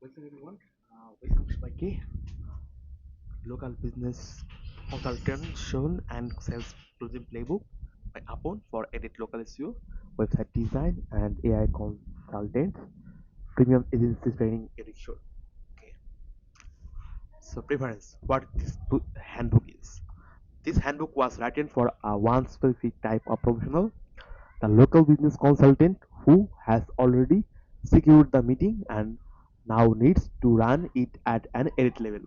Welcome everyone. Welcome সবাইকে local business consultation and sales project playbook by Apon for edit local SEO, website design and AI consultants, premium agency training edition. Okay. So preference, what this handbook is. This handbook was written for a one specific type of professional, the local business consultant who has already secured the meeting and now needs to run it at an edit level.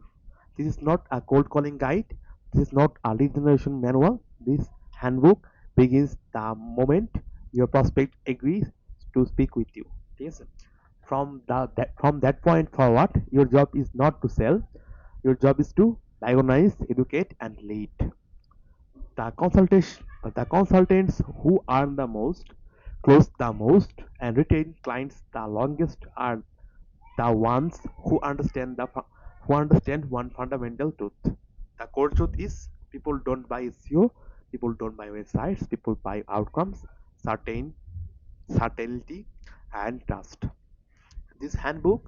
This is not a cold calling guide. This is not a lead generation manual. This handbook begins the moment your prospect agrees to speak with you. Yes. From that point forward, your job is not to sell. Your job is to diagnose, educate, and lead. The consultants who earn the most, close the most, and retain clients the longest are the ones who understand one fundamental truth. The core truth is people don't buy SEO, people don't buy websites, people buy outcomes, certain certainty, and trust. This handbook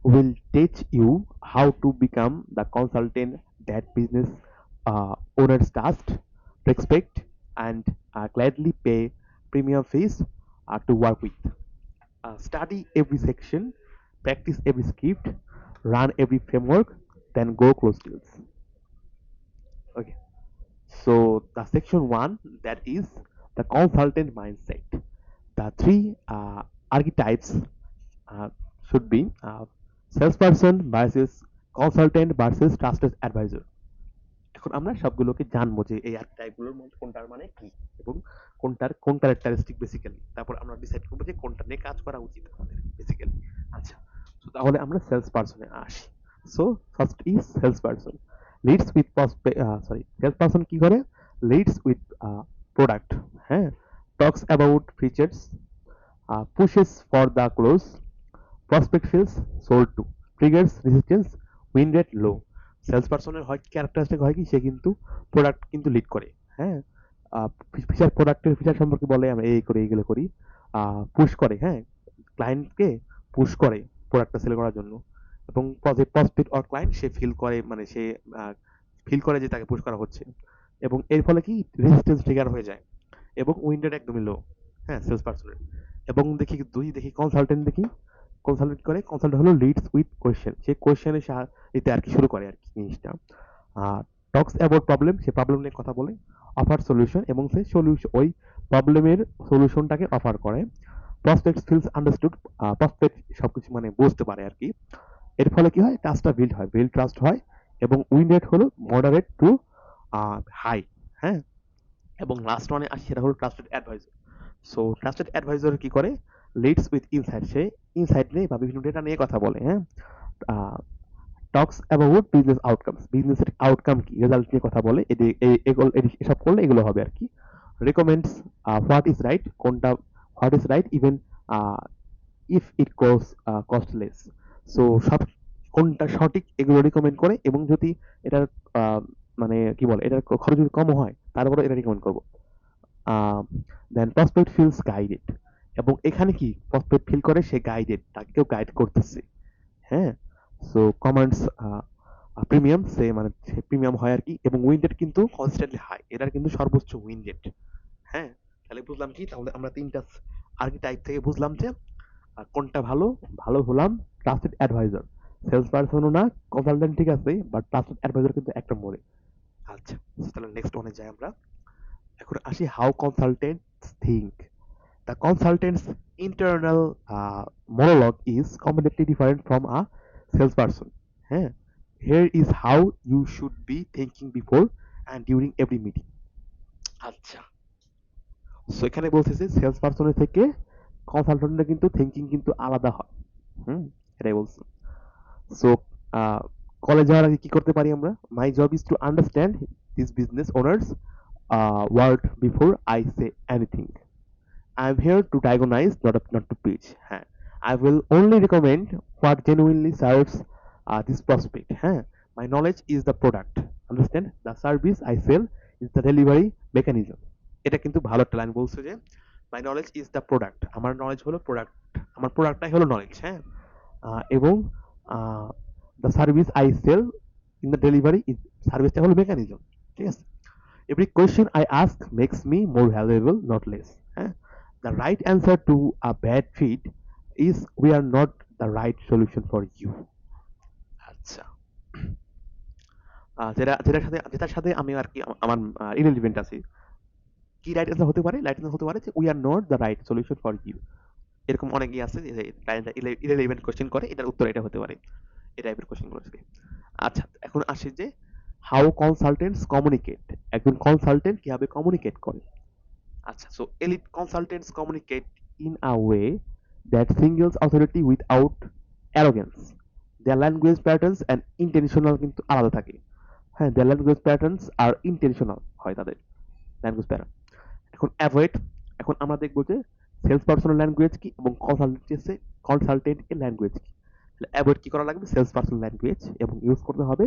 will teach you how to become the consultant that business owners trust, respect, and gladly pay premium fees to work with. Study every section, practice every script, run every framework, then go close deals. Okay. So the section one, that is the consultant mindset. The three archetypes uh, should be salesperson versus consultant versus trusted advisor. এখন আমরা সবগুলোকে জানবো যে এই আর্chetypeগুলোর মধ্যে কোনটার মানে কি এবং কোনটার কোন ক্যারেক্টারিস্টিক বেসিক্যালি, তারপর আমরা ডিসাইড করবো যে কোনটা নিয়ে কাজ করা উচিত আমাদের বেসিক্যালি। আচ্ছা, তো তাহলে আমরা সেলস পারসনে আসি। So first is sales person leads with sorry, sales person কি করে? লিডস উইথ প্রোডাক্ট, হ্যাঁ, talks about features, pushes for the close, prospect feels sold to, triggers resistance, win rate low. Sales পারসনের হয় characteristic হয় কি, সে কিন্তু product কিন্তু lead করে, হ্যাঁ, ফিচার প্রোডাক্টের ফিচার সম্পর্কে বলে আমরা এই করি এইগুলো করি, পুশ করে, হ্যাঁ, ক্লায়েন্টকে পুশ করে প্রোডাক্টটা সেল করার জন্য, এবং প্রসপেক্ট অর ক্লায়েন্ট সে ফিল করে, মানে সে ফিল করে যে তাকে পুশ করা হচ্ছে, এবং এর ফলে কি রেজিস্ট্যান্স ট্রিগার হয়ে যায় এবং উইন রেট একদমই লো, হ্যাঁ, সেলস পারসনের। এবং দেখি কনসালটেন্ট দেখি, কনসালটেন্ট করে, কনসালটেন্ট হলো লিডস উইথ কোয়েশ্চেন, সে কোয়েশ্চেনের সাথে আর কি শুরু করে আর কি জিনিসটা। Talks about problem, say problem নিয়ে কথা বলে, অফার সলিউশন, এবং সে সলিউশন ওই প্রবলেমের সলিউশনটাকে অফার করে। প্রসপেক্ট ফিলস আন্ডারস্টুড, প্রসপেক্ট সবকিছু মানে বুঝতে পারে আর কি। এর ফলে কি হয়, ট্রাস্টটা বিল্ড ট্রাস্ট হয়, এবং উইন রেট হলো মডারেট টু হাই, হ্যাঁ। এবং লাস্ট ওয়ানে আসি, সেটা হলো trusted advisor. So trusted advisor কি করে? লিডস উইথ ইনসাইট, সে ইনসাইট নিয়ে বা বিভিন্ন ডেটা নিয়ে কথা বলে, হ্যাঁ। টক্স অ্যাবাউট বিজনেস আউটকামস, বিজনেসের আউটকাম কি, রেজাল্ট নিয়ে কথা বলে, এসব করলে এগুলো হবে আর কি। রেকমেন্ডস হোয়াট ইজ রাইট, কোনটা what is right even if it costs less. So সব কোনটা সঠিক এগুলো রিকমেন্ড করে, এবং যদি এটার মানে কি বলে, এটার খরচ যদি কম হয় তারপরে এটা রিকমেন্ড করবো। দেন প্রসপেক্ট ফিলস গাইডেড, এবং এখানে কি প্রসপেক্ট ফিল করে সে গাইডেড, তাকে কেউ গাইড করতেছে, হ্যাঁ। সো কমান্ডস প্রিমিয়াম, সে মানে প্রিমিয়াম হয় আর কি, এবং উইন রেট কিন্তু কনস্ট্যান্টলি হাই, এটার কিন্তু সর্বোচ্চ উইন রেট, হ্যাঁ। তাহলে বুঝলাম কি, তাহলে আমরা তিনটা আর্কিটাইপ থেকে বুঝলাম যে কোনটা ভালো। ভালো হলাম ট্রাস্টেড অ্যাডভাইজার, সেলস পারসনও না, কনসালটেন্ট ঠিক আছে, বাট ট্রাস্টেড অ্যাডভাইজার কিন্তু একটা মোড়ে। আচ্ছা, তাহলে নেক্সট ওয়ানে যাই আমরা। এখন আসি how consultants think. The consultant's internal monologue is completely different from a salesperson. হ্যাঁ, here is how you should be thinking before and during every meeting. আচ্ছা, সো এখানে বলতেছে সেলস পারসনের থেকে কনসালটেন্টের কিন্তু থিঙ্কিং কিন্তু আলাদা হয়। হুম, এটাই বলছে। সো কলেজ যাওয়ার আগে কি করতে পারি আমরা? My job is to understand this business owners word before I say anything. I'm here to diagnose, not to pitch. হ্যাঁ, I will only recommend what genuinely serves this prospect. হ্যাঁ, my knowledge is the product. Understand? The service I sell is the delivery mechanism. এটা কিন্তু ভালো একটা line বলছে যে my knowledge is the product. আমার knowledge হলো প্রোডাক্ট, আমার প্রোডাক্টটাই হলো নলেজ, হ্যাঁ। এবং uh, the service I sell in the delivery is সার্ভিসটা হলো মেকানিজম। ঠিক আছে, every question I ask makes me more valuable, not less। হ্যাঁ, the right answer to a bad fit is we are not the right solution for you। আচ্ছা, যেটার সাথে আমি আর কি আমার ইরেলিভেন্ট আছি। কি রাইট অ্যান্সার হতে পারে? রাইট অ্যান্সার হতে পারে যে we are not the right solution for you. এরকম অনেকেই আছে যে ইরেলিভেন্ট কোশ্চেন করে, এটার উত্তর এটা হতে পারে, এই টাইপের কোশ্চেনগুলো থেকে। আচ্ছা, এখন আসি যে হাউ কনসালটেন্টস কমিউনিকেট। একজন কনসালটেন্ট কিভাবে কমিউনিকেট করে। আচ্ছা, so elite consultants communicate in a way that signals authority without arrogance. Their language patterns and intentional কিন্তু আলাদা থাকে। হ্যাঁ, দেয়ার ল্যাঙ্গুয়েজ প্যাটার্নস আর ইন্টেনশনাল হয় তাদের ল্যাঙ্গুয়েজ প্যাটার্ন। এখন অ্যাভয়েড, এখন আমরা দেখবো যে সেলস পার্সনের ল্যাঙ্গুয়েজ কি এবং কনসালটেন্ট এর ল্যাঙ্গুয়েজ কি। অ্যাভয়েড কি করা লাগবে? সেলস পার্সন ল্যাঙ্গুয়েজ, এবং ইউজ করতে হবে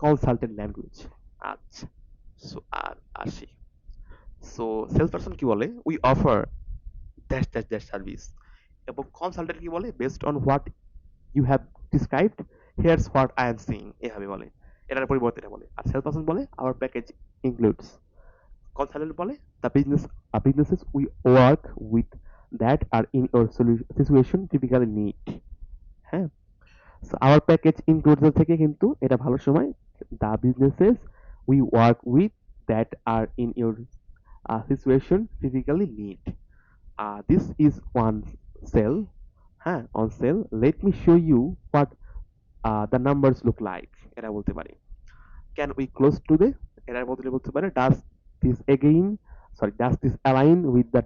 কনসালটেন্ট ল্যাঙ্গুয়েজ। আচ্ছা, সো আর আসি, সো সেলস পার্সন কি বলে? We offer dash dash dash service, এবং কনসালটেন্ট কি বলে? Based on what you have described, here's what I am seeing, এভাবে বলে। এটার পরিবর্তে এটা বলে। আর সেলস পার্সন বলে আওয়ার প্যাকেজ ইনক্লুডস। কনসালটেন্ট বলে the businesses we work with that are in your situation typically need। হ্যাঁ, so our package includes থেকে কিন্তু এটা ভালো সময় the businesses we work with that are in your situation typically need। This is one cell। হ্যাঁ, on cell let me show you what the numbers look like, এটা বলতে পারি। Can we close today? এটার বদলে বলতে পারে this again does this align with the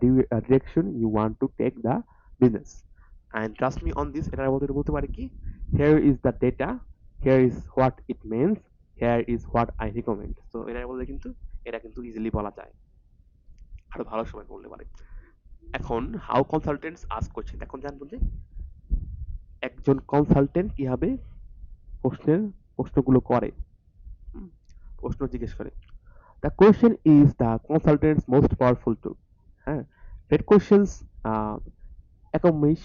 direction you want to take the business? And trust me on this, এটার বদলে বলতে পারে কি, here is the data, here is what it means, here is what I recommend। so এটার বদলে কিন্তু এটা কিন্তু ইজিলি বলা যায়, আরো ভালো সময় বলতে পারে। এখন হাউ কনসালটেন্টস আস্ক কোয়েশ্চেন। এখন জানবো যে একজন কনসালটেন্ট কিভাবে প্রশ্নগুলো করে, প্রশ্ন জিজ্ঞেস করে। The question is the consultant's most powerful tool। হ্যাঁ, get questions accomplish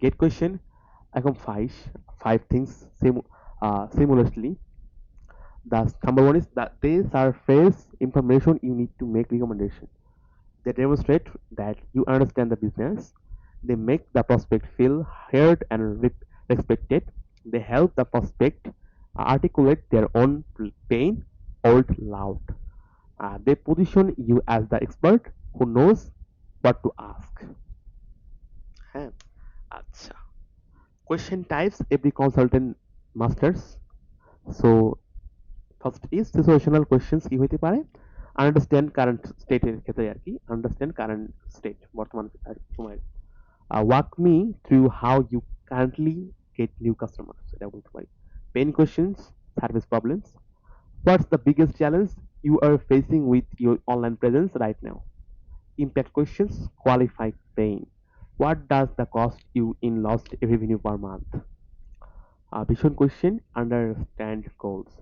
get question accomplish five things simultaneously। The number one is that they surface information you need to make recommendation. They demonstrate that you understand the business. They make the prospect feel heard and respected. They help the prospect articulate their own pain out loud। They position you as the expert who knows what to ask। হ্যাঁ, আচ্ছা, question types every consultant masters। So first is situational questions কি হইতে পারে? Understand current স্টেটের ক্ষেত্রে আর কি, understand current state, বর্তমান সময়ের। Walk me through how you currently get new customers, এটা বলতে পারি। Pain questions, service problems. What's the biggest challenge you are facing with your online presence right now? Impact questions, qualify pain. What does the cost you in lost revenue per month? Vision question, understand goals.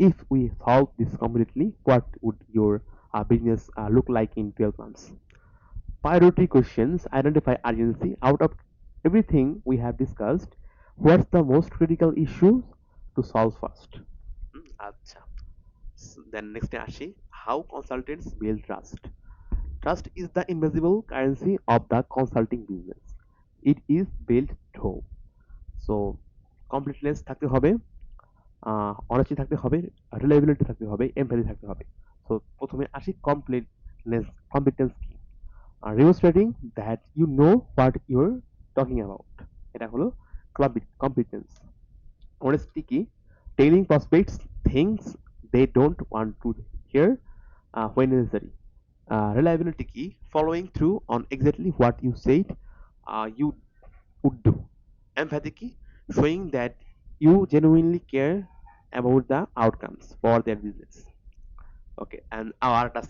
If we solve this completely, what would your business look like in 12 months? Priority questions, identify urgency. Out of everything we have discussed, what's the most critical issue to solve first? আচ্ছা, then next আসি, how consultants build trust। Trust is the invisible currency of the consulting business। It is built through, so completeness থাকতে হবে, honesty থাকতে হবে, reliability থাকতে হবে, empathy থাকতে হবে। সো প্রথমে আসি কমপ্লিটেন্স কি। Demonstrating that you know what you're talking about, এটা হলো কমপ্লিটেন্স। অনেস্টি কি? Telling prospects things they don't want to hear when necessary। Reliability কি? Following through on exactly what you said you would do। Empathy কি? Showing that you genuinely care about the outcomes for their business। Okay, and আরেকটা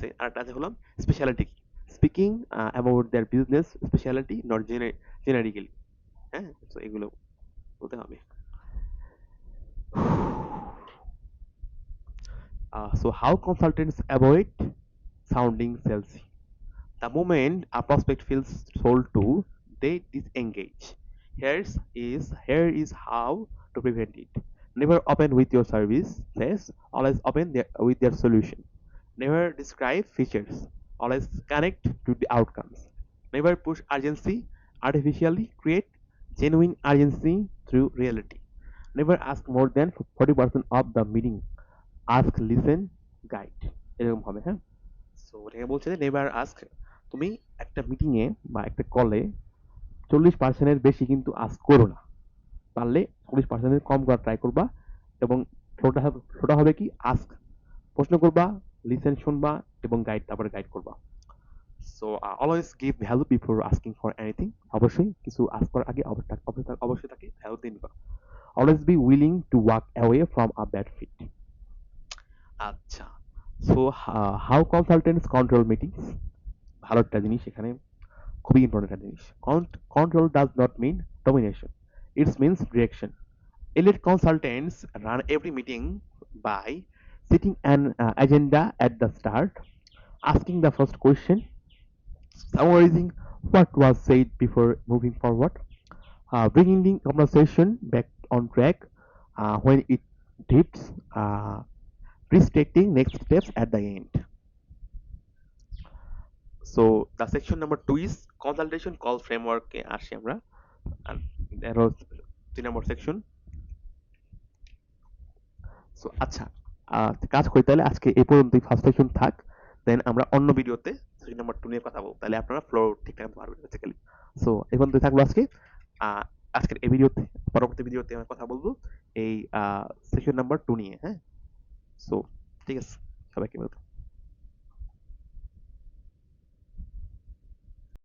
আছে হলো speciality কি? Speaking about their business specialty, not generically। হ্যাঁ, তো এগুলো বলতে হবে। So how consultants avoid sounding salesy? The moment a prospect feels sold to, they disengage। Here is how to prevent it. Never open with your service. Yes, always open with their solution. Never describe features. Always connect to the outcomes. Never push urgency artificially. Create genuine urgency through reality. Never ask more than 40% of the meeting. Ask, listen, guide. এরকম হবে, হ্যাঁ। So এটাকে বলছে যে never ask, তুমি একটা meeting এ বা একটা কলে 40%-এর বেশি কিন্তু আস্ক করো না। পারলে 40%-এর কম করার ট্রাই করবা, এবং ফ্লোটা হবে কি আস্ক, প্রশ্ন করবা, লিসেন শুনবা, এবং তারপরে গাইড করবা। So always give value before asking for anything. অবশ্যই কিছু আস্ক করার আগে অবশ্যই তাকে ভ্যালু দিয়ে নিবা। Always be willing to walk away from a bad fit. আচ্ছা, so how consultants control meetings. ভালো একটা জিনিস এখানে, খুবই ইম্পর্টেন্ট একটা জিনিস। Control does not mean domination. It means direction. Elite consultants run every meeting by setting an agenda at the start, asking the first question, summarizing what was said before moving forward, bringing the conversation back on track when it drifts, restricting next steps at the end. So the section number 2 is consultation call framework এ আসি আমরা। আর এর 3 নম্বর section. So আচ্ছা, কাজ করি তাহলে আজকে এই পর্যন্তই, ফার্স্ট সেকশন থাক, দেন আমরা অন্য ভিডিওতে সেকশন নাম্বার 2 নিয়ে কথা বলবো, তাহলে আপনারা ফ্লো ঠিকঠাক মতো পারবেন বেসিক্যালি। সো এই পর্যন্তই থাকলো আজকে। আজকের এই ভিডিওতে, পরবর্তী ভিডিওতে আমরা কথা বলবো এই সেকশন নাম্বার 2 নিয়ে, হ্যাঁ। সো ঠিক আছে, সবাইকে